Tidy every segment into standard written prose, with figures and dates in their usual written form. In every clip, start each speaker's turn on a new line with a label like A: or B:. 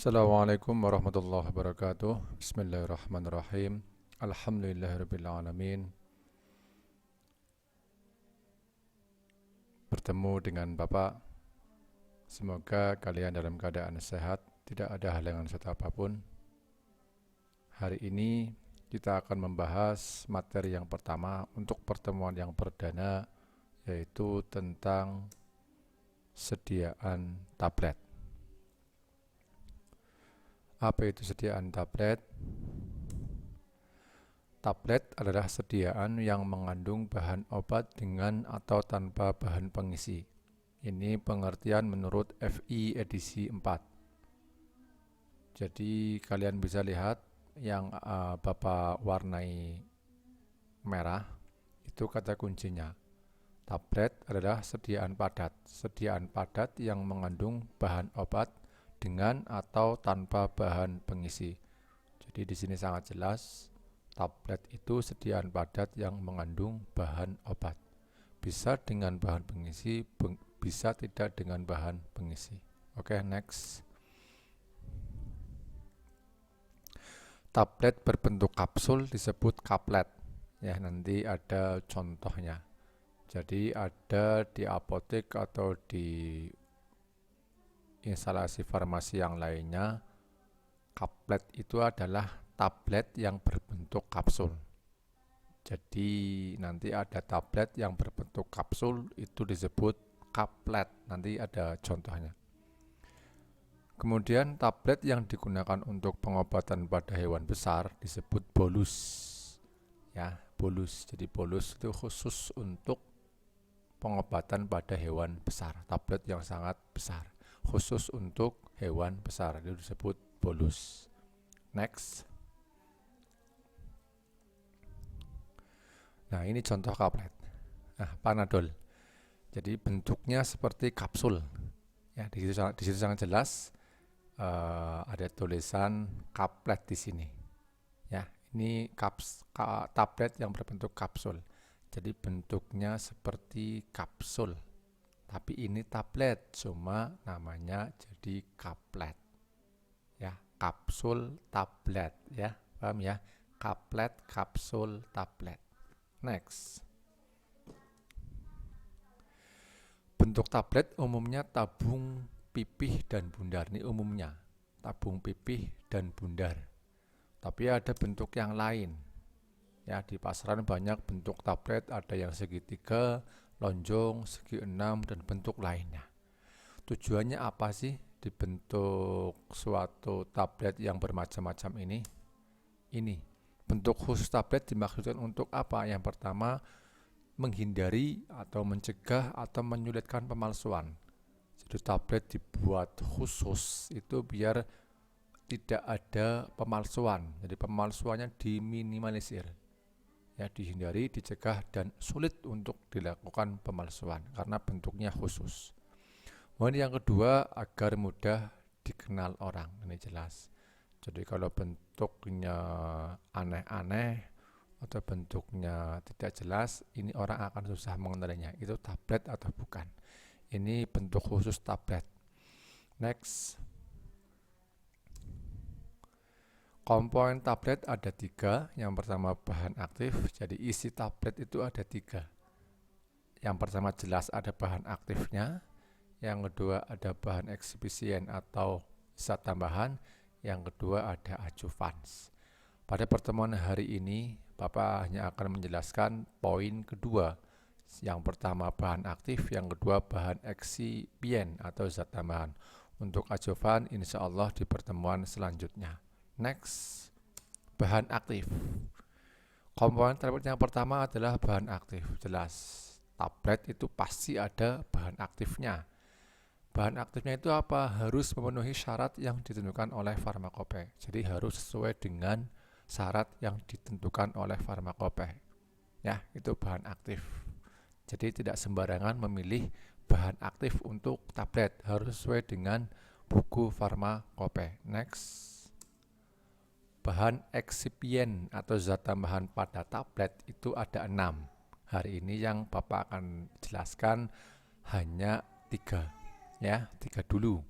A: Assalamualaikum warahmatullahi wabarakatuh. Bismillahirrahmanirrahim. Alhamdulillahirrabbilalamin. Bertemu dengan Bapak. Semoga kalian dalam keadaan sehat, tidak ada halangan serta apapun. Hari ini kita akan membahas materi yang pertama untuk pertemuan yang perdana, yaitu tentang sediaan tablet. Apa itu sediaan tablet? Tablet adalah sediaan yang mengandung bahan obat dengan atau tanpa bahan pengisi. Ini pengertian menurut FI edisi 4. Jadi kalian bisa lihat yang Bapak warnai merah, itu kata kuncinya. Tablet adalah sediaan padat yang mengandung bahan obat dengan atau tanpa bahan pengisi. Jadi di sini sangat jelas. Tablet itu sediaan padat yang mengandung bahan obat. Bisa dengan bahan pengisi, bisa tidak dengan bahan pengisi. Oke, next. Tablet berbentuk kapsul disebut kaplet. Ya, nanti ada contohnya. Jadi ada di apotek atau di instalasi farmasi yang lainnya, kaplet itu adalah tablet yang berbentuk kapsul. Jadi nanti ada tablet yang berbentuk kapsul, itu disebut kaplet. Nanti ada contohnya. Kemudian tablet yang digunakan untuk pengobatan pada hewan besar disebut bolus. Ya, bolus. Jadi bolus itu khusus untuk pengobatan pada hewan besar. Tablet yang sangat besar, khusus untuk hewan besar, itu disebut bolus. Next. Nah, ini contoh kaplet. Nah, Panadol. Jadi bentuknya seperti kapsul. Ya, di situ sangat jelas ada tulisan kaplet di sini. Ya, ini tablet yang berbentuk kapsul. Jadi bentuknya seperti kapsul. Tapi ini tablet, cuma namanya jadi kaplet. Ya, kapsul tablet, ya. Paham ya? Kaplet, kapsul, tablet. Next. Bentuk tablet umumnya tabung, pipih, dan bundar. Ini umumnya tabung, pipih, dan bundar. Tapi ada bentuk yang lain. Ya, di pasaran banyak bentuk tablet, ada yang segitiga, lonjong, segi enam, dan bentuk lainnya. Tujuannya apa sih dibentuk suatu tablet yang bermacam-macam ini? Ini bentuk khusus tablet dimaksudkan untuk apa? Yang pertama, menghindari atau mencegah atau menyulitkan pemalsuan. Jadi tablet dibuat khusus itu biar tidak ada pemalsuan. Jadi pemalsuannya diminimalisir. Ya, dihindari, dicegah, dan sulit untuk dilakukan pemalsuan karena bentuknya khusus. Kemudian yang kedua, agar mudah dikenal orang. Ini jelas. Jadi kalau bentuknya aneh-aneh atau bentuknya tidak jelas, ini orang akan susah mengenalinya. Itu tablet atau bukan. Ini bentuk khusus tablet. Next. Komponen tablet ada 3. Yang pertama bahan aktif. Jadi isi tablet itu ada 3. Yang pertama jelas ada bahan aktifnya. Yang kedua ada bahan eksibisien atau zat tambahan. Yang kedua ada adjuvans. Pada pertemuan hari ini, Bapak hanya akan menjelaskan poin kedua. Yang pertama bahan aktif, yang kedua bahan eksibien atau zat tambahan. Untuk adjuvan, insya Allah di pertemuan selanjutnya. Next, bahan aktif. Komponen tablet yang pertama adalah bahan aktif. Jelas, tablet itu pasti ada bahan aktifnya. Bahan aktifnya itu apa? Harus memenuhi syarat yang ditentukan oleh farmakope. Jadi harus sesuai dengan syarat yang ditentukan oleh farmakope. Ya, itu bahan aktif. Jadi tidak sembarangan memilih bahan aktif untuk tablet. Harus sesuai dengan buku farmakope. Next. Bahan eksipien atau zat tambahan pada tablet itu ada 6. Hari ini yang Bapak akan jelaskan hanya 3. Ya, 3 dulu.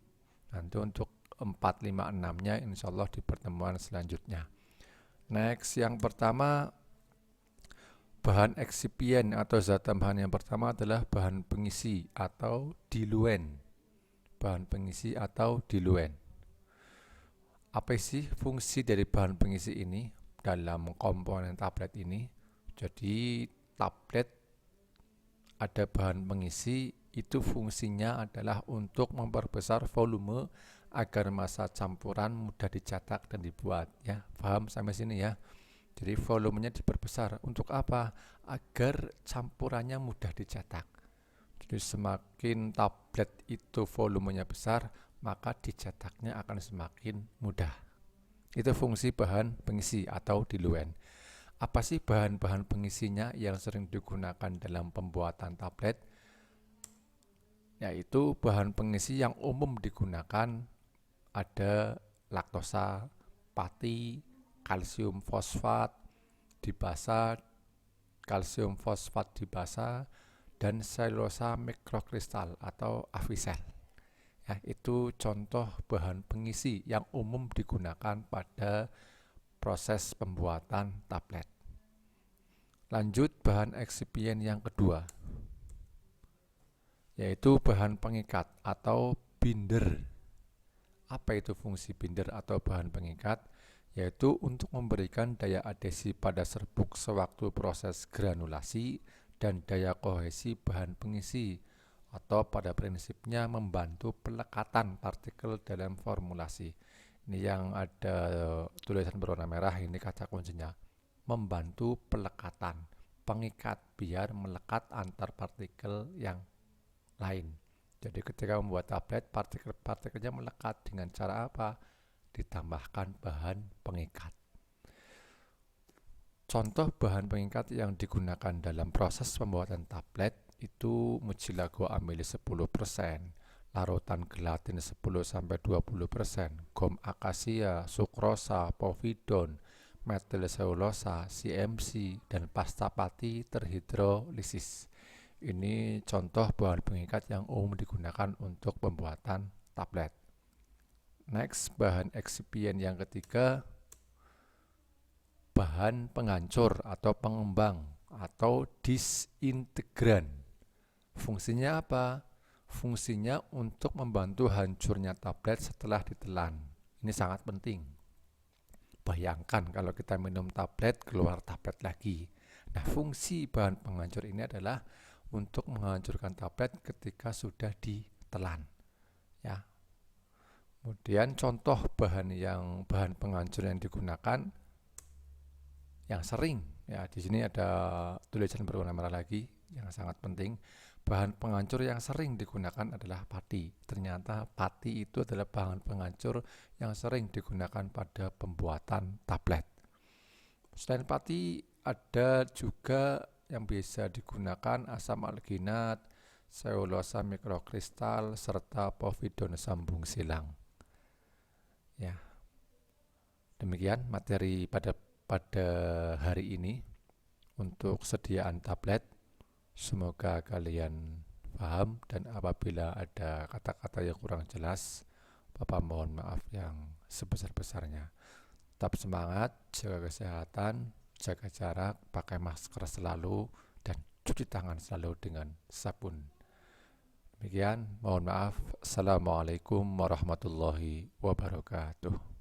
A: Nanti untuk 4, 5, 6-nya insya Allah di pertemuan selanjutnya. Next, yang pertama, bahan eksipien atau zat tambahan yang pertama adalah bahan pengisi atau diluent. Bahan pengisi atau diluent. Apa sih fungsi dari bahan pengisi ini dalam komponen tablet ini? Jadi tablet ada bahan pengisi, itu fungsinya adalah untuk memperbesar volume agar massa campuran mudah dicetak dan dibuat, ya. Paham sampai sini ya? Jadi volumenya diperbesar. Untuk apa? Agar campurannya mudah dicetak. Jadi semakin tablet itu volumenya besar, maka dicetaknya akan semakin mudah. Itu fungsi bahan pengisi atau diluent. Apa sih bahan-bahan pengisinya yang sering digunakan dalam pembuatan tablet? Yaitu bahan pengisi yang umum digunakan ada laktosa, pati, kalsium fosfat dibasa, kalsium fosfat dibasa, dan selulosa mikrokristal atau avisel. Ya, itu contoh bahan pengisi yang umum digunakan pada proses pembuatan tablet. Lanjut bahan eksipien yang kedua, yaitu bahan pengikat atau binder. Apa itu fungsi binder atau bahan pengikat? Yaitu untuk memberikan daya adhesi pada serbuk sewaktu proses granulasi dan daya kohesi bahan pengisi, atau pada prinsipnya membantu pelekatan partikel dalam formulasi. Ini yang ada tulisan berwarna merah, ini kata kuncinya. Membantu pelekatan, pengikat biar melekat antar partikel yang lain. Jadi ketika membuat tablet, partikel-partikelnya melekat dengan cara apa? Ditambahkan bahan pengikat. Contoh bahan pengikat yang digunakan dalam proses pembuatan tablet itu mucilago amili 10%, larutan gelatin 10-20%, gom akasia, sukrosa, povidon, metil selulosa, CMC, dan pasta pati terhidrolisis. Ini contoh bahan pengikat yang umum digunakan untuk pembuatan tablet. Next, bahan eksipien yang ketiga, bahan penghancur atau pengembang atau disintegran. Fungsinya apa? Fungsinya untuk membantu hancurnya tablet setelah ditelan. Ini sangat penting. Bayangkan kalau kita minum tablet, keluar tablet lagi. Nah, fungsi bahan penghancur ini adalah untuk menghancurkan tablet ketika sudah ditelan, ya. Kemudian contoh bahan penghancur yang digunakan yang sering, ya, di sini ada tulisan berwarna merah lagi yang sangat penting. Bahan penghancur yang sering digunakan adalah pati. Ternyata pati itu adalah bahan penghancur yang sering digunakan pada pembuatan tablet. Selain pati, ada juga yang bisa digunakan asam alginat, selulosa mikrokristal, serta povidon sambung silang. Ya, demikian materi pada hari ini untuk sediaan tablet. Semoga kalian paham, dan apabila ada kata-kata yang kurang jelas, Bapak mohon maaf yang sebesar-besarnya. Tetap semangat, jaga kesehatan, jaga jarak, pakai masker selalu, dan cuci tangan selalu dengan sabun. Demikian, mohon maaf. Assalamualaikum warahmatullahi wabarakatuh.